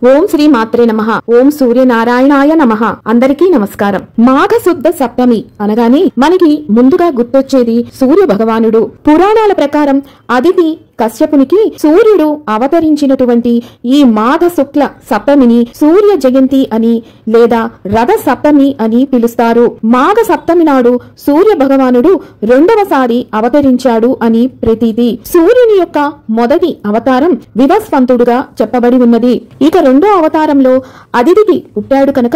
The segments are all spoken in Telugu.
ఓం శ్రీ మాత్రే నమః. ఓం సూర్యనారాయణాయ నమః. అందరికీ నమస్కారం. మాఘ శుద్ధ సప్తమి అనగానే మనకి ముందుగా గుర్తొచ్చేది సూర్య భగవానుడు. పురాణాల ప్రకారం అదితి కశ్యపునికి సూర్యుడు అవతరించినటువంటి ఈ మాఘ శుక్ల సప్తమిని సూర్య జయంతి అని లేదా రథ సప్తమి అని పిలుస్తారు. మాఘ సప్తమి నాడు సూర్య భగవానుడు రెండవసారి అవతరించాడు అని ప్రతీతి. సూర్యుని యొక్క మొదటి అవతారం వివస్వంతుడుగా చెప్పబడి ఉన్నది. ఇక రెండో అవతారంలో అదితికి పుట్టాడు కనుక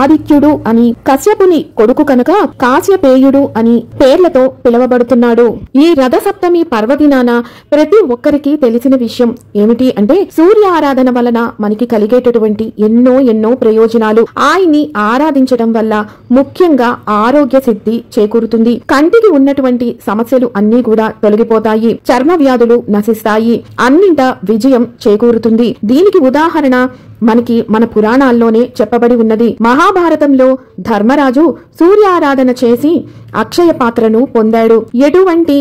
ఆదిత్యుడు అని, కశ్యపుని కొడుకు కనుక కాశ్యపేయుడు అని పేర్లతో పిలువబడుతున్నాడు. ఈ రథ సప్తమి పర్వదినాన ప్రతి ఒక్కరికి తెలిసిన విషయం ఏమిటి అంటే సూర్య ఆరాధన వలన మనకి కలిగేటటువంటి ఎన్నో ప్రయోజనాలు. ఆయన్ని ఆరాధించడం వల్ల ముఖ్యంగా ఆరోగ్య సిద్ధి చేకూరుతుంది. కంటికి ఉన్నటువంటి సమస్యలు అన్ని కూడా తొలగిపోతాయి. చర్మ వ్యాధులు నశిస్తాయి. అన్నింట విజయం చేకూరుతుంది. దీనికి ఉదాహరణ మనకి మన పురాణాల్లోనే చెప్పబడి ఉన్నది. మహాభారతంలో ధర్మరాజు సూర్యారాధన చేసి అక్షయ పాత్రను పొందాడు. ఎటువంటి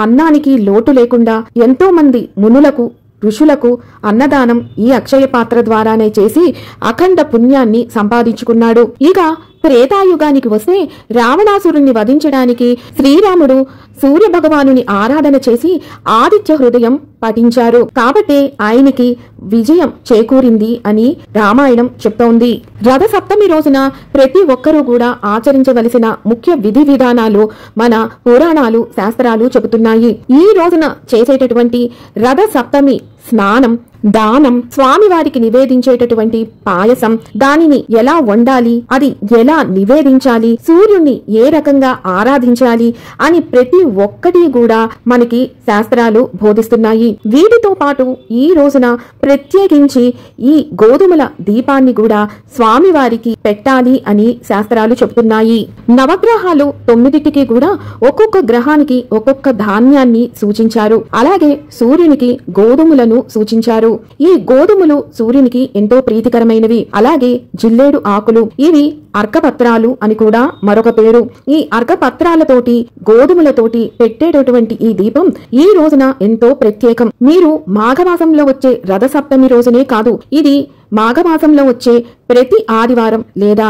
అన్నానికి లోటు లేకుండా ఎంతో మంది మునులకు ఋషులకు అన్నదానం ఈ అక్షయ పాత్ర ద్వారానే చేసి అఖండ పుణ్యాన్ని సంపాదించుకున్నాడు. ఇక త్రేతాయుగానికి వస్తే రావణాసురుణ్ణి వధించడానికి శ్రీరాముడు సూర్య భగవానుని ఆరాధన చేసి ఆదిత్య హృదయం పఠించారు. కాబట్టే ఆయనకి విజయం చేకూరింది అని రామాయణం చెప్తోంది. రథ సప్తమి రోజున ప్రతి ఒక్కరూ కూడా ఆచరించవలసిన ముఖ్య విధి విధానాలు మన పురాణాలు శాస్త్రాలు చెబుతున్నాయి. ఈ రోజున చేసేటటువంటి రథ సప్తమి స్నానం, దానం, స్వామివారికి నివేదించేటటువంటి పాయసం, దానిని ఎలా వండాలి, అది ఎలా నివేదించాలి, సూర్యుణ్ణి ఏ రకంగా ఆరాధించాలి అని ప్రతి ఒక్కటి కూడా మనకి శాస్త్రాలు బోధిస్తున్నాయి. వీటితో పాటు ఈ రోజున ప్రత్యేకించి ఈ గోధుమల దీపాన్ని కూడా స్వామివారికి పెట్టాలి అని శాస్త్రాలు చెబుతున్నాయి. నవగ్రహాలు 9టికి కూడా ఒక్కొక్క గ్రహానికి ఒక్కొక్క ధాన్యాన్ని సూచించారు. అలాగే సూర్యునికి గోధుమలను సూచించారు. ఈ గోధుమలు సూర్యునికి ఎంతో ప్రీతికరమైనవి. అలాగే జిల్లేడు ఆకులు, ఇవి అర్కపత్రాలు అని కూడా మరొక పేరు. ఈ అర్కపత్రాలతోటి గోధుమలతోటి పెట్టేటటువంటి ఈ దీపం ఈ రోజున ఎంతో ప్రత్యేకం. మీరు మాఘమాసంలో వచ్చే రథ సప్తమి రోజునే కాదు, ఇది మాఘమాసంలో వచ్చే ప్రతి ఆదివారం లేదా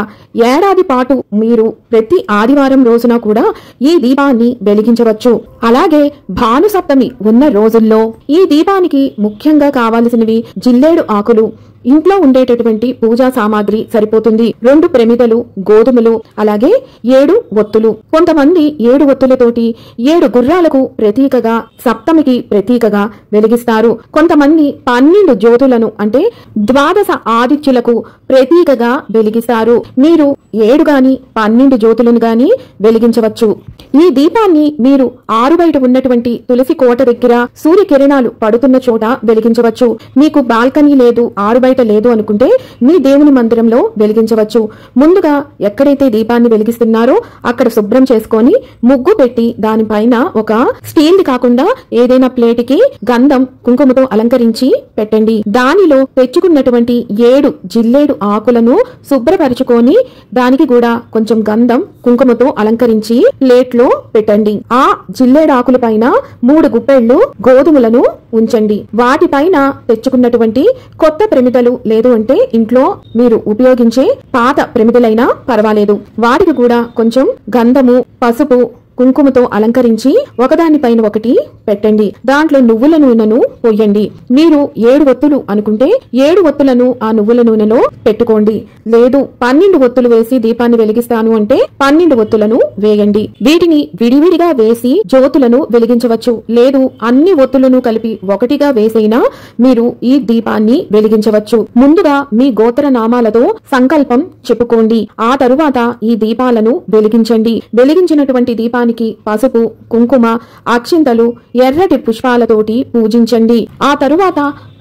ఏడాది పాటు మీరు ప్రతి ఆదివారం రోజున కూడా ఈ దీపాన్ని వెలిగించవచ్చు. అలాగే భాను సప్తమి ఉన్న రోజుల్లో ఈ దీపానికి ముఖ్యంగా కావాల్సినవి జిల్లేడు ఆకులు, ఇంట్లో ఉండేటటువంటి పూజా సామాగ్రి సరిపోతుంది. 2 ప్రమిదలు, గోధుమలు, అలాగే 7 ఒత్తులు. కొంతమంది 7 ఒత్తులతోటి 7 గుర్రాలకు ప్రతీకగా సప్తమికి ప్రతీకగా వెలిగిస్తారు. కొంతమంది 12 జ్యోతులను అంటే 12 ఆదిత్యులకు ప్రతీకగా వెలిగిస్తారు. మీరు 7 గాని 12 జ్యోతులను గాని వెలిగించవచ్చు. ఈ దీపాన్ని మీరు ఆరు బయట ఉన్నటువంటి తులసి కోట దగ్గర సూర్యకిరణాలు పడుతున్న చోట వెలిగించవచ్చు. మీకు బాల్కనీ లేదు, ఆరు బయట లేదు అనుకుంటే మీ దేవుని మందిరంలో వెలిగించవచ్చు. ముందుగా ఎక్కడైతే దీపాన్ని వెలిగిస్తున్నారో అక్కడ శుభ్రం చేసుకొని ముగ్గు పెట్టి దానిపైన ఒక స్టీల్ కాకుండా ఏదైనా ప్లేట్కి గంధం కుంకుమతో అలంకరించి పెట్టండి. దానిలో తెచ్చుకున్నటువంటి 7 జిల్లేడు ఆకులను శుభ్రపరచుకొని దానికి కూడా కొంచెం గంధం కుంకుమతో అలంకరించి ప్లేట్లో పెట్టండి. ఆ జిల్లేడు ఆకుల పైన 3 గుప్పెళ్లు గోధుమలను ఉంచండి. వాటిపైన తెచ్చుకున్నటువంటి కొత్త ప్రమిదలు లేదు అంటే ఇంట్లో మీరు ఉపయోగించే పాత ప్రమిదలైనా పర్వాలేదు, వాటికి కూడా కొంచెం గంధము, పసుపు, కుంకుమతో అలంకరించి ఒకదానిపైన ఒకటి పెట్టండి. దాంట్లో నువ్వుల నూనెను పోయండి. మీరు 7 ఒత్తులు అనుకుంటే 7 ఒత్తులను ఆ నువ్వుల నూనెలో పెట్టుకోండి. లేదు 12 ఒత్తులు వేసి దీపాన్ని వెలిగిస్తాను అంటే 12 ఒత్తులను వేయండి. వీటిని విడివిడిగా వేసి జ్యోతులను వెలిగించవచ్చు. లేదు అన్ని ఒత్తులను కలిపి ఒకటిగా వేసైనా మీరు ఈ దీపాన్ని వెలిగించవచ్చు. ముందుగా మీ గోత్ర నామాలతో సంకల్పం చెప్పుకోండి. ఆ తరువాత ఈ దీపాలను వెలిగించండి. వెలిగించినటువంటి దీపాన్ని పసుపు, కుంకుమ, అక్షింతలు, ఎర్రటి పుష్పాలతోటి పూజించండి. ఆ తరువాత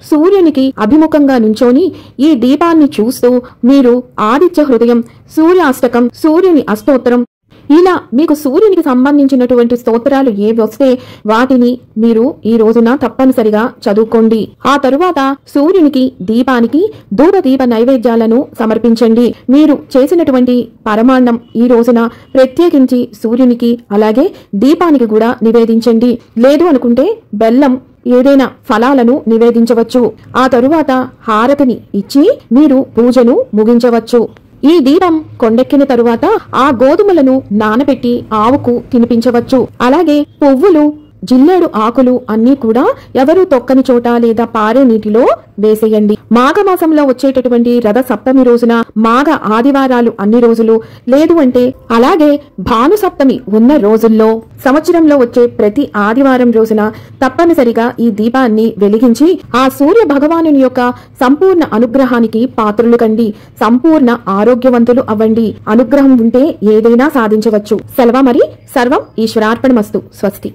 సూర్యునికి అభిముఖంగా నుంచొని ఈ దీపాన్ని చూస్తూ మీరు ఆదిత్య హృదయం, సూర్యాష్టకం, సూర్యుని అష్టోత్తరం, ఇలా మీకు సూర్యునికి సంబంధించినటువంటి స్తోత్రాలు ఏవి వస్తే వాటిని మీరు ఈ రోజున తప్పనిసరిగా చదువుకోండి. ఆ తరువాత సూర్యునికి దీపానికి ధూప దీప నైవేద్యాలను సమర్పించండి. మీరు చేసినటువంటి పరమాన్నం ఈ రోజున ప్రత్యేకించి సూర్యునికి అలాగే దీపానికి కూడా నివేదించండి. లేదు అనుకుంటే బెల్లం, ఏదైనా ఫలాలను నివేదించవచ్చు. ఆ తరువాత హారతిని ఇచ్చి మీరు పూజను ముగించవచ్చు. ఈ దీపం కొండెక్కిన తరువాత ఆ గోధుమలను నానబెట్టి ఆవుకు తినిపించవచ్చు. అలాగే పువ్వులు, జిల్లేడు ఆకులు అన్నీ కూడా ఎవరు తొక్కని చోట లేదా పారే నీటిలో వేసేయండి. మాఘమాసంలో వచ్చేటటువంటి రథ సప్తమి రోజున, మాఘ ఆదివారాలు అన్ని రోజులు, లేదు అంటే అలాగే భాను సప్తమి ఉన్న రోజుల్లో, సంవత్సరంలో వచ్చే ప్రతి ఆదివారం రోజున తప్పనిసరిగా ఈ దీపాన్ని వెలిగించి ఆ సూర్య భగవానుని యొక్క సంపూర్ణ అనుగ్రహానికి పాత్రులు కండి. సంపూర్ణ ఆరోగ్యవంతులు అవ్వండి. అనుగ్రహం ఉంటే ఏదైనా సాధించవచ్చు. సెలవు మరి. సర్వం ఈశ్వరార్పణమస్తు. స్వస్తి.